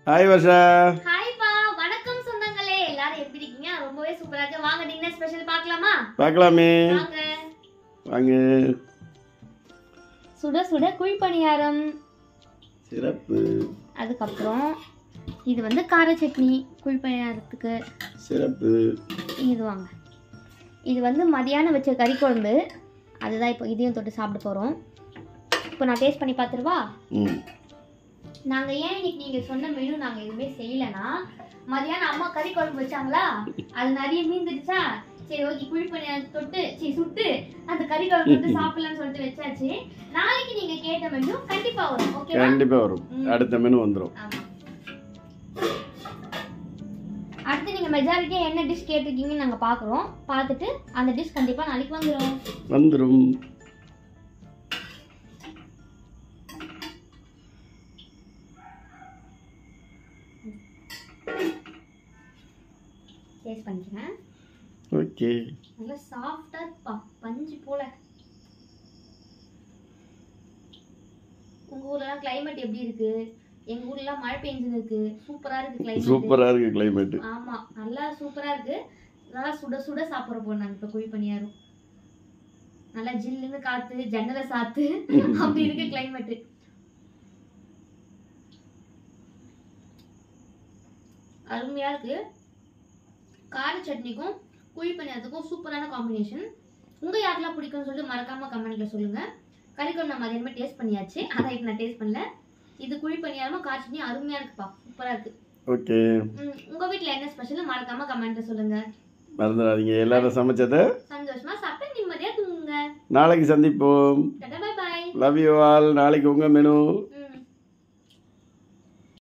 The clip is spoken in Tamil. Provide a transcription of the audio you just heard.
ஹாய் வர்ஷா. ஹாய்ப்பா, வணக்கம் சொந்தங்களே. எல்லாரும் எப்படி இருக்கீங்க? ரொம்பவே சூப்பரா இருக்கு. வாங்க டின்னர் ஸ்பெஷல் பார்க்கலாமா? பார்க்கலாமே. வாங்க. வாங்க. சுட சுட குழி பணியாரம். சிறப்பு. அதுக்கப்புறம் இது வந்து கார சட்னி குழி பணியாரத்துக்கு. சிறப்பு. இது வாங்க. இது வந்து மதியானம் வச்ச கறி குழம்பு. அதுதான் இப்போ இதையும் தொட்டு சாப்பிட போகிறோம். இப்போ நான் டேஸ்ட் பண்ணி பார்த்துருவா? நாங்கள் ஏன் இன்னைக்கு நீங்கள் சொன்ன மெனு நாங்கள் எதுவுமே செய்யலைன்னா, மதியானம் அம்மா கறி குழம்பு வச்சாங்களா, அது நிறைய மீந்துடுச்சா, சரி ஓகே குழி பணியாரம் தொட்டு சுட்டு அந்த கறி குழம்பு வந்து சாப்பிடலாம்னு சொல்லிட்டு வச்சாச்சு. நாளைக்கு நீங்க கேட்ட மெனு கண்டிப்பா வரும். ஓகே, கண்டிப்பா வரும். அடுத்த மெனு வந்துரும். ஆமா. அடுத்து நீங்க மெஜாரிட்டியா என்ன டிஷ் கேட்டிருக்கீங்கன்னு நாங்க பாக்குறோம். பார்த்துட்டு அந்த டிஷ் கண்டிப்பா நாளைக்கு வந்துரும். டேஸ்ட் பண்ணிக்கிறேன். ஓகே. நல்லா சாஃப்ட்டா இருக்குப்பா, பஞ்சு போல. உங்க ஊர்ல கிளைமேட் எப்படி இருக்கு? எங்க ஊர்ல மழை பெஞ்சுன்னு இருக்கு. சூப்பரா இருக்கு கிளைமேட். சூப்பரா இருக்கு கிளைமேட். ஆமா, நல்லா சூப்பரா இருக்கு. நல்லா சுட சுட சாப்பிட போறோம் நாங்க இப்ப குழி பணியாரம். நல்லா ஜில்லுன்னு காத்து, ஜன்னலை சாத்து அப்படி இருக்கு கிளைமேட். அருமையா இருக்கு. கார சட்னிக்கும் குழி பணியாரத்துக்கும் சூப்பரான காம்பினேஷன். உங்க யாருக்கெல்லாம் பிடிக்கும்னு சொல்லிட்டு மறக்காம கமெண்ட்ல சொல்லுங்க. கறிக்குழம்பு நான் மதியானமே டேஸ்ட் பண்ணியாச்சு, ஆனா இப்போ நான் டேஸ்ட் பண்ணல. இது குழி பணியாரமும் கார சட்னி அருமையா இருக்குப்பா, சூப்பரா இருக்கு. ஓகே. உங்க வீட்ல என்ன ஸ்பெஷல் மறக்காம கமெண்ட்ல சொல்லுங்க. மறந்துடாதீங்க, எல்லாரும் சமைச்சத சந்தோஷமா சாப்பிட்டு நிம்மதியா தூங்குங்க. நாளைக்கு சந்திப்போம். டாடா, bye bye. Love you all. நாளைக்கு உங்க மெனு.